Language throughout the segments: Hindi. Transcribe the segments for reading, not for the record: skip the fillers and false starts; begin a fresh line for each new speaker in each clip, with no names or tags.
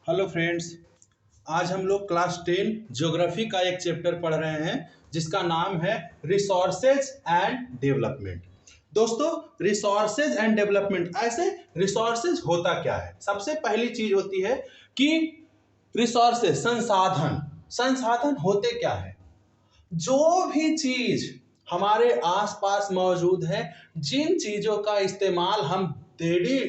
Hello friends. आज हम लोग क्लास 10 ज्योग्राफी का एक चैप्टर पढ़ रहे हैं जिसका नाम है रिसोर्सेज एंड डेवलपमेंट। दोस्तों, रिसोर्सेज एंड डेवलपमेंट, ऐसे रिसोर्सेज होता क्या है? सबसे पहली चीज होती है कि रिसोर्सेज संसाधन। संसाधन होते क्या है? जो भी चीज हमारे आसपास मौजूद है, जिन चीजों का इस्तेमाल हम डेली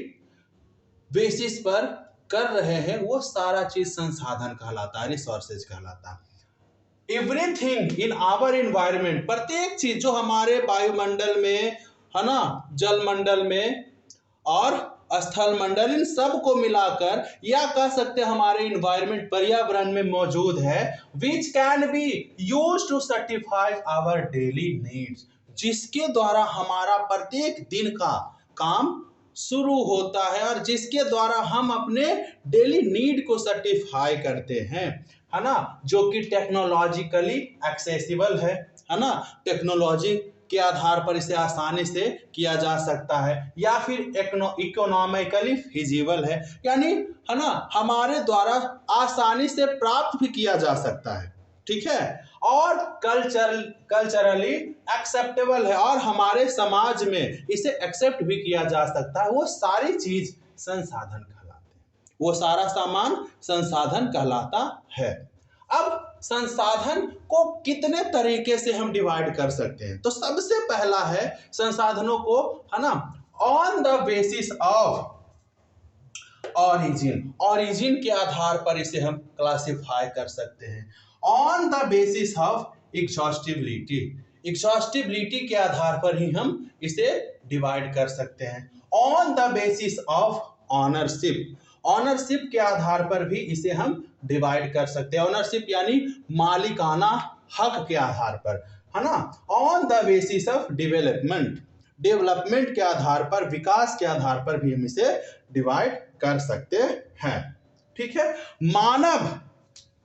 बेसिस पर कर रहे हैं, वो सारा चीज संसाधन कहलाता है, रिसोर्सेज कहलाता है। एवरीथिंग इन आवर इन्वायरमेंट, प्रत्येक चीज जो हमारे वायुमंडल में है ना, जलमंडल में और स्थल मंडल, इन सब को मिलाकर या कह सकते हैं हमारे इन्वायरमेंट पर्यावरण में मौजूद है, which can be use to satisfy our daily needs, जिसके द्वारा हमारा प्रत्येक दिन का काम शुरू होता है और जिसके द्वारा हम अपने डेली नीड को सर्टिफाई करते हैं, है ना, जो कि टेक्नोलॉजिकली एक्सेसिबल है ना। टेक्नोलॉजी के आधार पर इसे आसानी से किया जा सकता है या फिर इकोनॉमिकली फिजिबल है, यानी है ना, हमारे द्वारा आसानी से प्राप्त भी किया जा सकता है, ठीक है, और कल्चरली एक्सेप्टेबल है और हमारे समाज में इसे एक्सेप्ट भी किया जा सकता है। वो सारी चीज संसाधन कहलाते हैं, वो सारा सामान संसाधन कहलाता है। अब संसाधन को कितने तरीके से हम डिवाइड कर सकते हैं? तो सबसे पहला है संसाधनों को, है ना, on the basis of origin. Origin के आधार पर इसे हम क्लासिफाई कर सकते हैं। On the basis of exhaustibility, exhaustibility के आधार पर ही हम इसे डिवाइड कर सकते हैं। On the basis of ownership, ownership के आधार पर भी इसे हम डिवाइड कर सकते हैं। ऑनरशिप यानी मालिकाना हक के आधार पर, है ना। On the basis of development, development के आधार पर, विकास के आधार पर भी हम इसे डिवाइड कर सकते हैं, ठीक है। मानव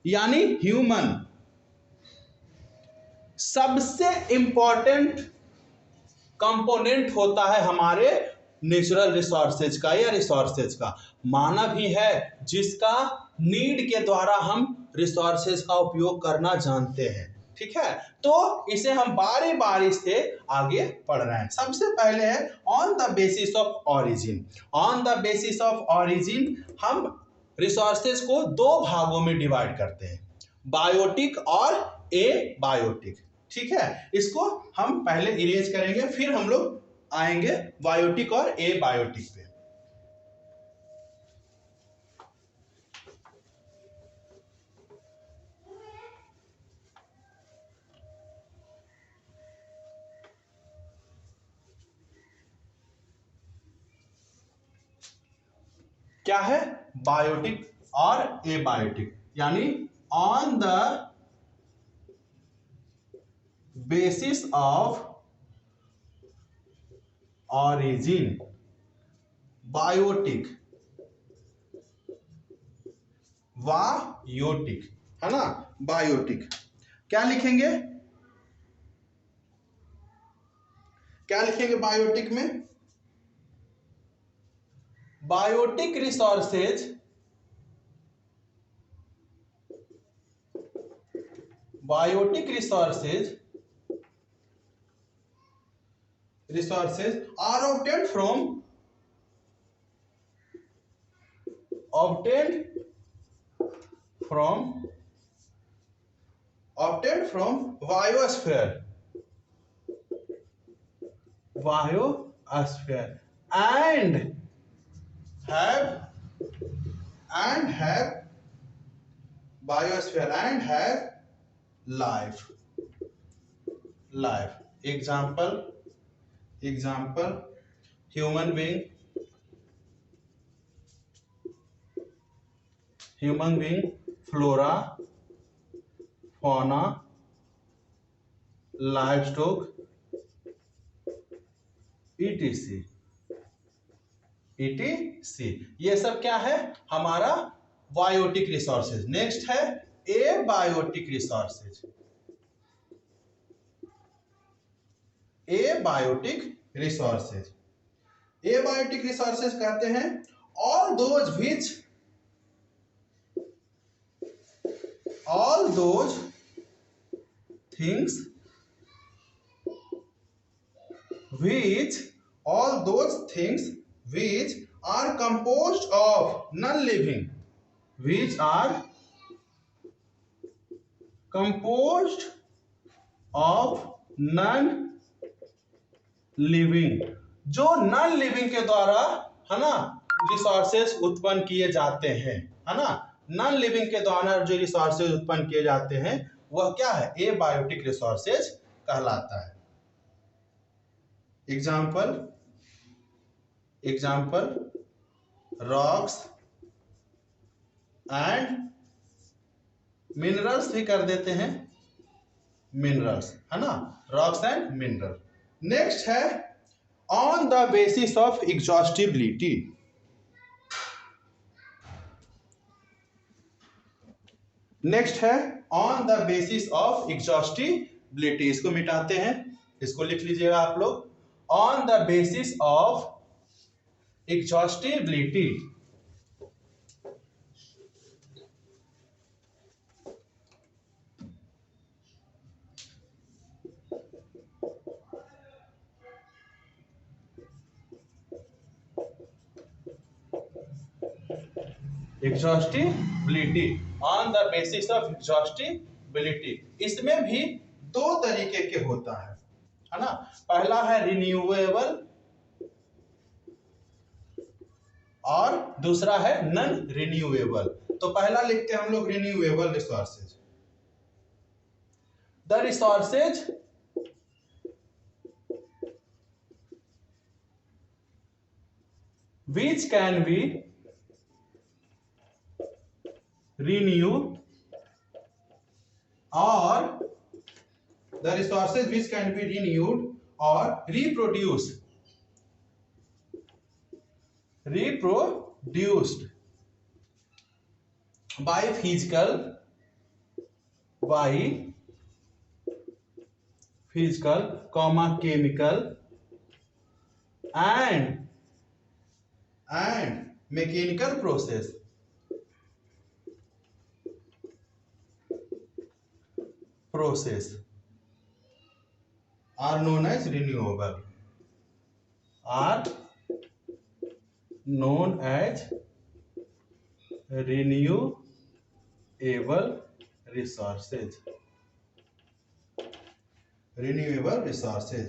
यानी ह्यूमन सबसे इंपॉर्टेंट कंपोनेंट होता है हमारे नेचुरल रिसोर्सेज का या रिसोर्सेज का। मानव ही है जिसका नीड के द्वारा हम रिसोर्सेज का उपयोग करना जानते हैं, ठीक है। तो इसे हम बारी बारी से आगे पढ़ रहे हैं। सबसे पहले है on the basis of origin. On the basis of origin हम रिसोर्सेज को दो भागों में डिवाइड करते हैं, बायोटिक और ए बायोटिक, ठीक है। इसको हम पहले इरेज करेंगे, फिर हम लोग आएंगे बायोटिक और ए बायोटिक पे। क्या है? बायोटिक और ए बायोटिक, यानी on the basis of origin biotic, biotic, है ना, बायोटिक। क्या लिखेंगे? क्या लिखेंगे बायोटिक में? Biotic resources, biotic resources are obtained from biosphere and have biosphere and have life. Example human being, flora, fauna, livestock, etc. ये सब क्या है? हमारा बायोटिक रिसोर्सेज। नेक्स्ट है abiotic resources. Abiotic resources कहते हैं all those which all those things which are composed of non-living, which are composed of non living, जो नॉन लिविंग के द्वारा है ना रिसोर्सेज उत्पन्न किए जाते हैं, है ना। नॉन लिविंग के द्वारा जो रिसोर्सेज उत्पन्न किए जाते हैं वह क्या है, एबायोटिक रिसोर्सेज कहलाता है। एग्जाम्पल रॉक्स एंड मिनरल्स भी कर देते हैं, मिनरल्स, है ना, रॉक्स एंड मिनरल। नेक्स्ट है on the basis of exhaustibility. Next है on the basis of exhaustibility. इसको मिटाते हैं, इसको लिख लीजिएगा आप लोग, on the basis of exhaustibility. Exhaustibility, on the basis of exhaustibility. इसमें भी दो तरीके के होता है ना। पहला है रिन्यूएबल और दूसरा है नॉन रिन्यूएबल। तो पहला लिखते हैं हम लोग renewable resources. The resources which can be renewed or the resources which can be renewed or reproduced by physical, chemical and mechanical process are known as renewable, are known as renewable resources, renewable resources।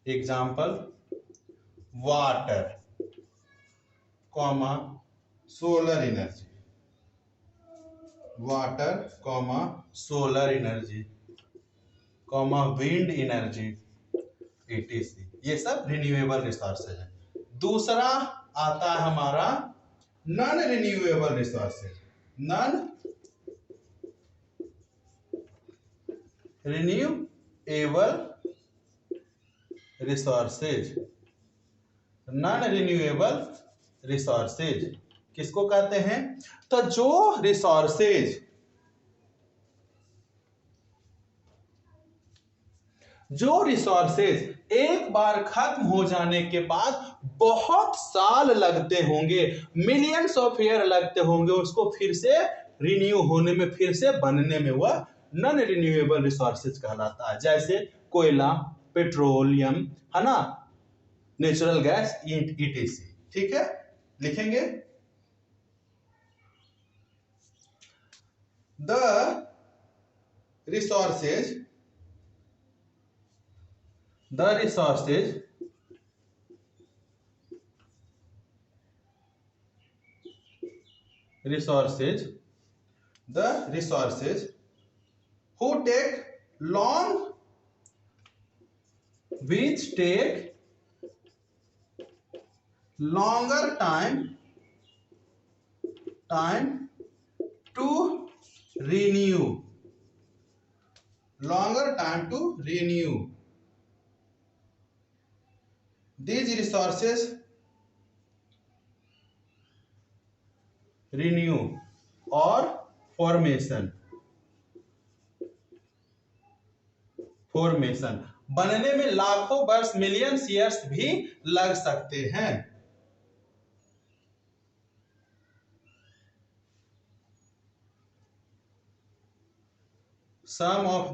Example water, comma solar energy, water comma solar energy comma wind energy etc, ये सब रिन्यूएबल रिसोर्सेज है। दूसरा आता है हमारा non renewable resources. Non renewable resources, non renewable resources किसको कहते हैं, तो जो रिसोर्सेज एक बार खत्म हो जाने के बाद बहुत साल लगते होंगे, मिलियंस ऑफ ईयर लगते होंगे उसको फिर से रिन्यू होने में, फिर से बनने में, वह नॉन रिन्यूएबल रिसोर्सेज कहलाता है। जैसे कोयला, पेट्रोलियम, है ना, नेचुरल गैस etc। ठीक है, लिखेंगे the resources who take long, which take longer time to renew, these resources renew or formation बनने में लाखों वर्ष, मिलियंस ईयर्स भी लग सकते हैं। Some of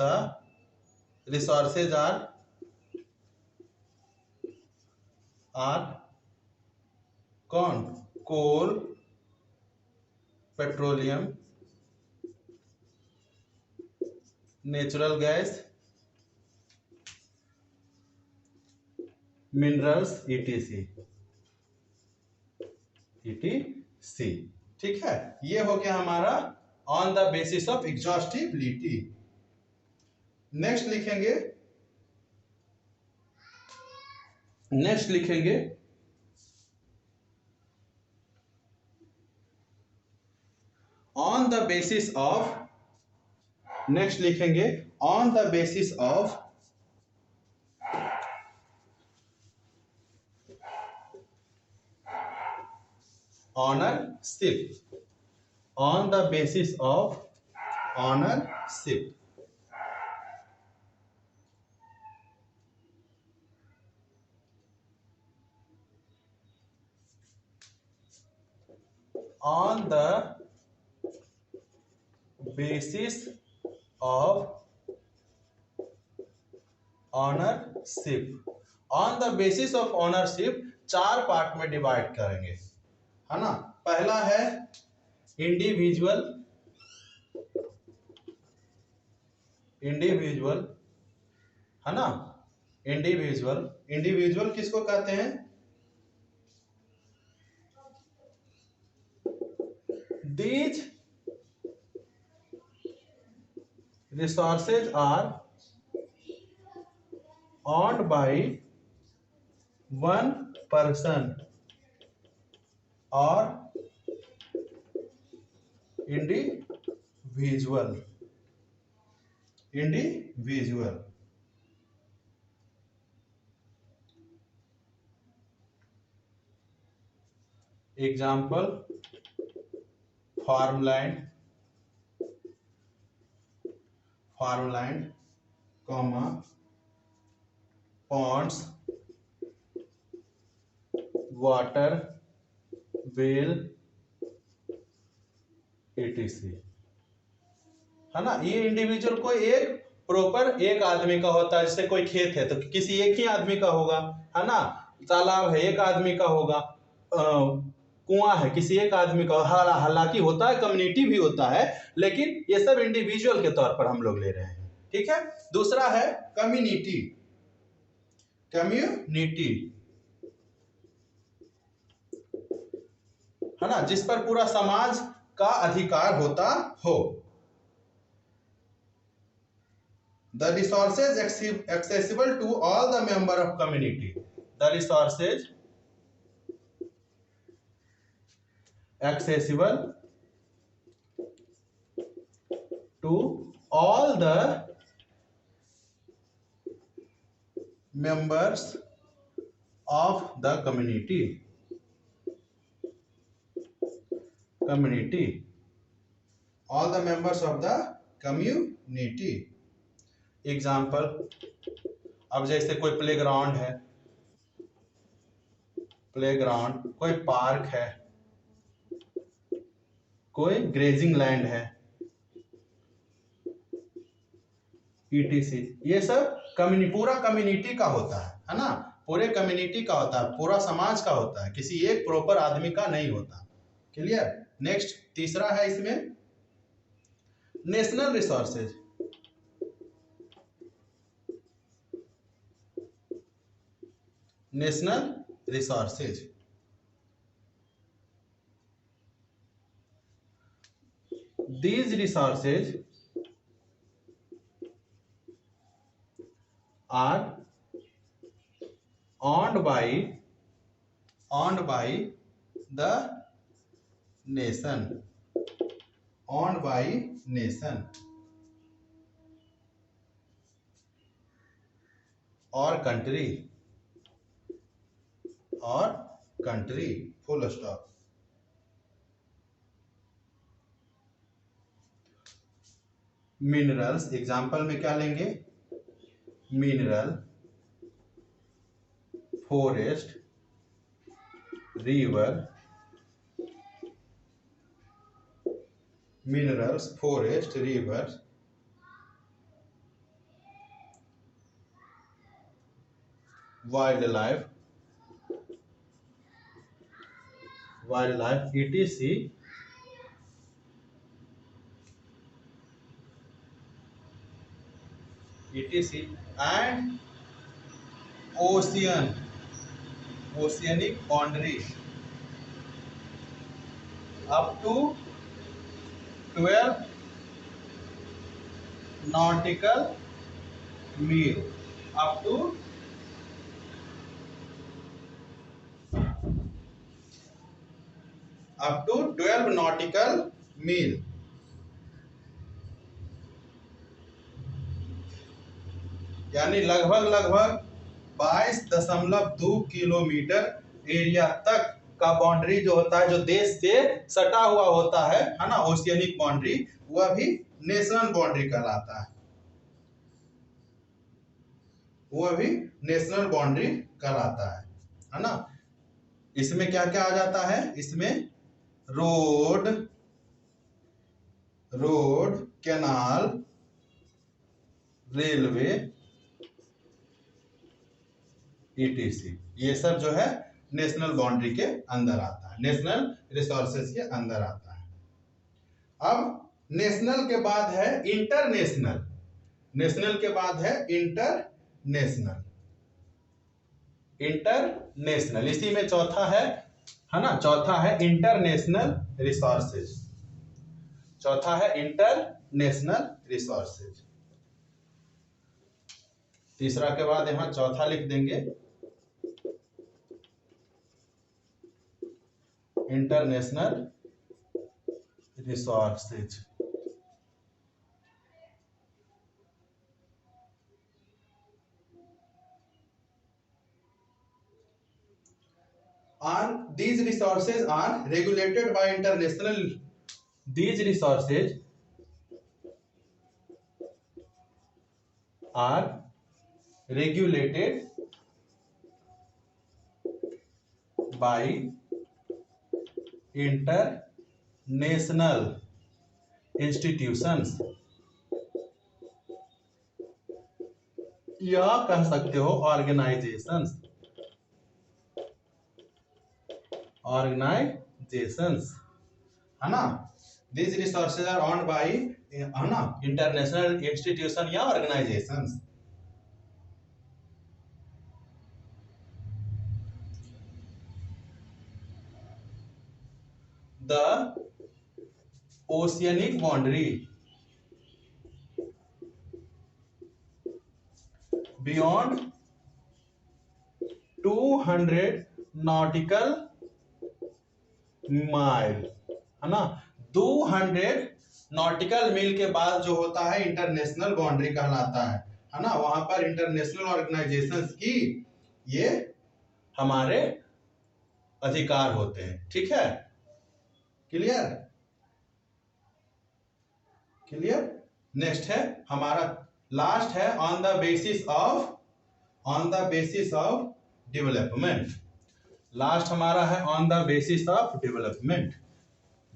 the resources are कौन, coal, petroleum, natural gas, minerals, ETC. ठीक है, ये हो गया हमारा on the basis of exhaustibility. Next लिखेंगे on the basis of, next लिखेंगे on the basis of ownership, on the basis of ownership. On the basis of ownership, on the basis of ownership 4 part में डिवाइड करेंगे, है ना। पहला है इंडिविजुअल, है ना। इंडिविजुअल किसको कहते हैं, these resources are owned by one person or individual। Example farmland, comma ponds, water well, etc, है ना। ये इंडिविजुअल कोई एक प्रॉपर एक आदमी का होता है, जैसे कोई खेत है तो किसी एक ही आदमी का होगा, है ना। तालाब है एक आदमी का होगा, कुआं है किसी एक आदमी का। हालांकि होता है कम्युनिटी भी होता है, लेकिन ये सब इंडिविजुअल के तौर पर हम लोग ले रहे हैं। ठीक है। दूसरा है कम्युनिटी, है ना, जिस पर पूरा समाज का अधिकार होता हो। The resources accessible to all the member of community, the resources accessible to all the members of the community, all the members of the community। Example, अब जैसे कोई प्लेग्राउंड है, कोई पार्क है, कोई ग्रेजिंग लैंड है, etc, ये सब पूरा कम्युनिटी का होता है ना। पूरे कम्युनिटी का होता है, पूरा समाज का होता है, किसी एक प्रॉपर आदमी का नहीं होता। क्लियर। नेक्स्ट तीसरा है इसमें national resources, these resources are owned by the nation, और country, full stop. Minerals, example में क्या लेंगे, mineral, forest, river, minerals, forest, rivers, wildlife, etc. etc. and ocean, oceanic boundary up to 12 nautical mile, up to 12 nautical mile, यानी लगभग लगभग 22.2 किलोमीटर एरिया तक का बाउंड्री जो होता है, जो देश से सटा हुआ होता है ना, ओशियनिक बाउंड्री, वह भी नेशनल बाउंड्री कहलाता है, वह भी नेशनल बाउंड्री कहलाता है ना। इसमें क्या क्या आ जाता है? इसमें रोड, कैनाल, रेलवे, etc. ये सब जो है नेशनल बाउंड्री के अंदर आता है, नेशनल रिसोर्सेज के अंदर आता है। अब नेशनल के बाद है इंटरनेशनल, नेशनल के बाद है इंटरनेशनल, इंटरनेशनल इसी में चौथा है ना, चौथा है इंटरनेशनल रिसोर्सेज, चौथा है इंटरनेशनल रिसोर्सेज। तीसरा के बाद यहां चौथा लिख देंगे international resources. These resources are regulated by international, these resources are regulated by international institutions, या कह सकते हो ऑर्गेनाइजेशंस, ऑर्गेनाइजेशंस है ना। These resources are owned by है ना इंटरनेशनल इंस्टीट्यूशन या organisations. The oceanic boundary beyond 200 nautical mile है ना, 200 नॉटिकल मील के बाद जो होता है इंटरनेशनल बाउंड्री कहलाता है ना। वहां पर इंटरनेशनल ऑर्गेनाइजेशंस की ये हमारे अधिकार होते हैं, ठीक है, क्लियर, क्लियर। नेक्स्ट है हमारा लास्ट है on the basis of development. Last हमारा है on the basis of development,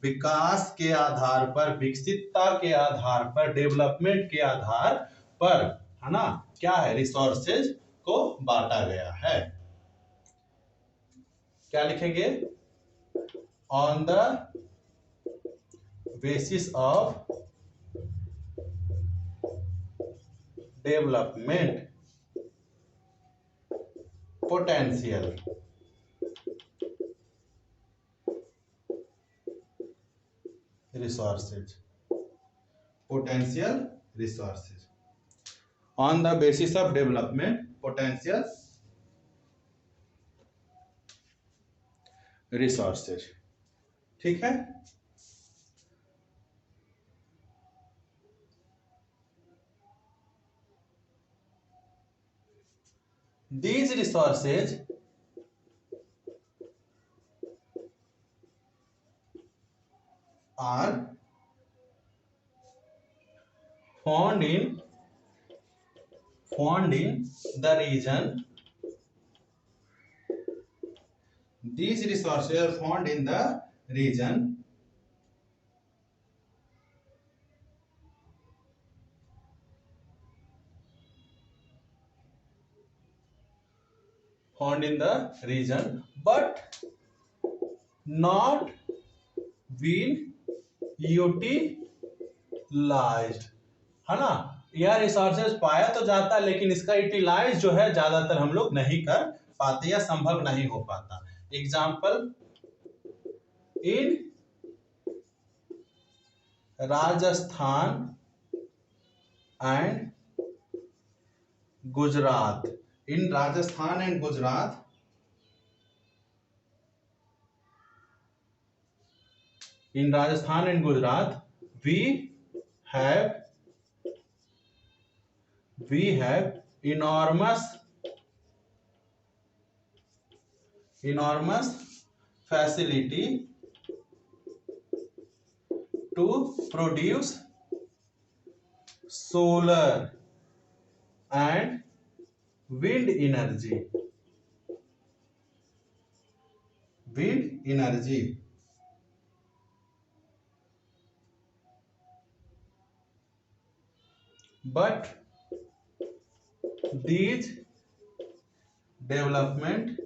विकास के आधार पर, विकसितता के आधार पर, डेवलपमेंट के आधार पर है ना, क्या है, रिसोर्सेज को बांटा गया है। क्या लिखेंगे? On the basis of development potential, resources, potential resources, on the basis of development potential resources, ठीक है। These resources are found in the region. These resources are found in the region found in the region but not been utilized, है ना। यह रिसोर्सेज पाया तो जाता है लेकिन इसका यूटिलाइज जो है ज्यादातर हम लोग नहीं कर पाते या संभव नहीं हो पाता। Example, in Rajasthan and Gujarat, in Rajasthan and Gujarat in Rajasthan and Gujarat we have enormous facility to produce solar and wind energy, but these development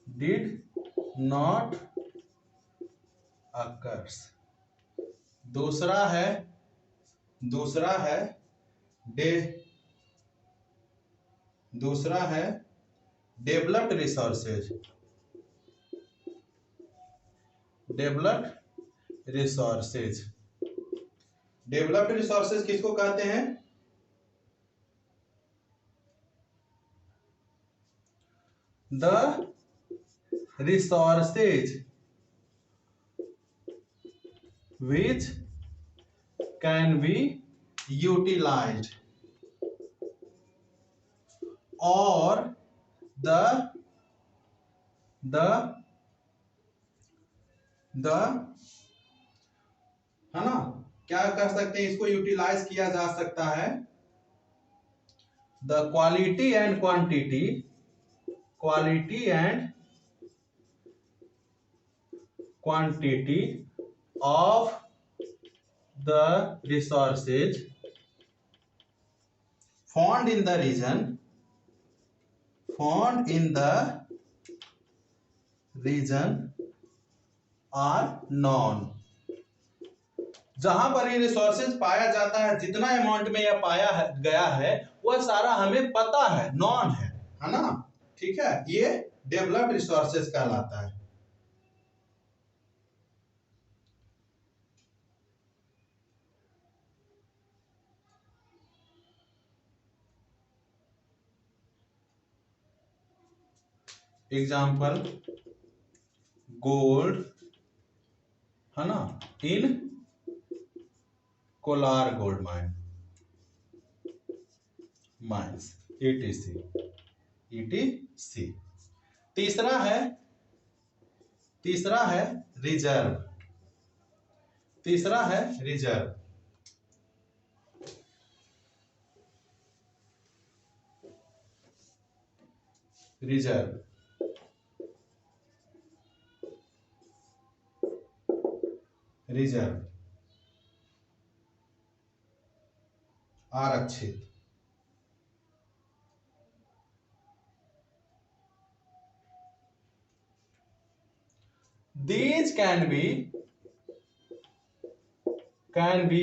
did not occurs। दूसरा है डेवलप्ड रिसोर्सेज। डेवलप्ड रिसोर्सेज किसको कहते हैं? The resources which can be utilized or the है ना, क्या कह सकते हैं इसको, यूटिलाइज किया जा सकता है। The quality and quantity of the resources found in the region are known। जहां पर ये रिसोर्सेज पाया जाता है, जितना अमाउंट में यह पाया गया है वह सारा हमें पता है, नॉन है ना। ठीक है, ये डेवलप्ड रिसोर्सेज कहलाता है। एग्जाम्पल, गोल्ड, है ना, इन कोलार गोल्ड माइंस ETC। तीसरा है रिजर्व। आरक्षित। These can be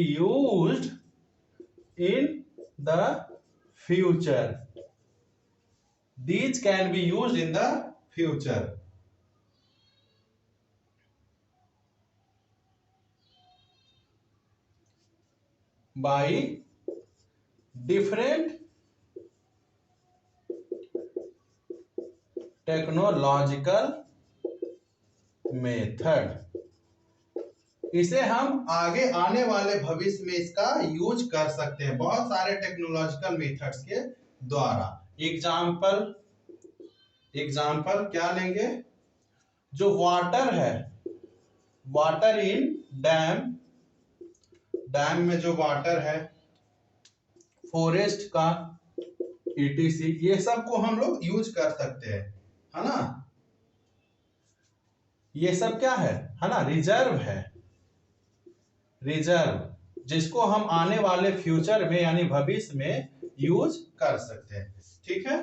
used in the future। By different technological method. इसे हम आगे आने वाले भविष्य में इसका यूज कर सकते हैं बहुत सारे टेक्नोलॉजिकल मेथड्स के द्वारा। एग्जाम्पल क्या लेंगे? जो वाटर है, वाटर इन डैम में जो वाटर है, फॉरेस्ट का ETC, ये सब को हम लोग यूज कर सकते हैं, है ना। ये सब क्या है ना, रिजर्व है। जिसको हम आने वाले फ्यूचर में यानी भविष्य में यूज कर सकते हैं। ठीक है,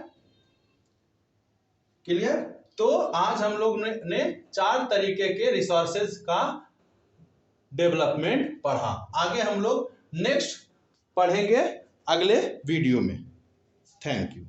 क्लियर। तो आज हम लोग ने 4 तरीके के रिसोर्सेज का डेवलपमेंट पढ़ा। आगे हम लोग नेक्स्ट पढ़ेंगे अगले वीडियो में। Thank you.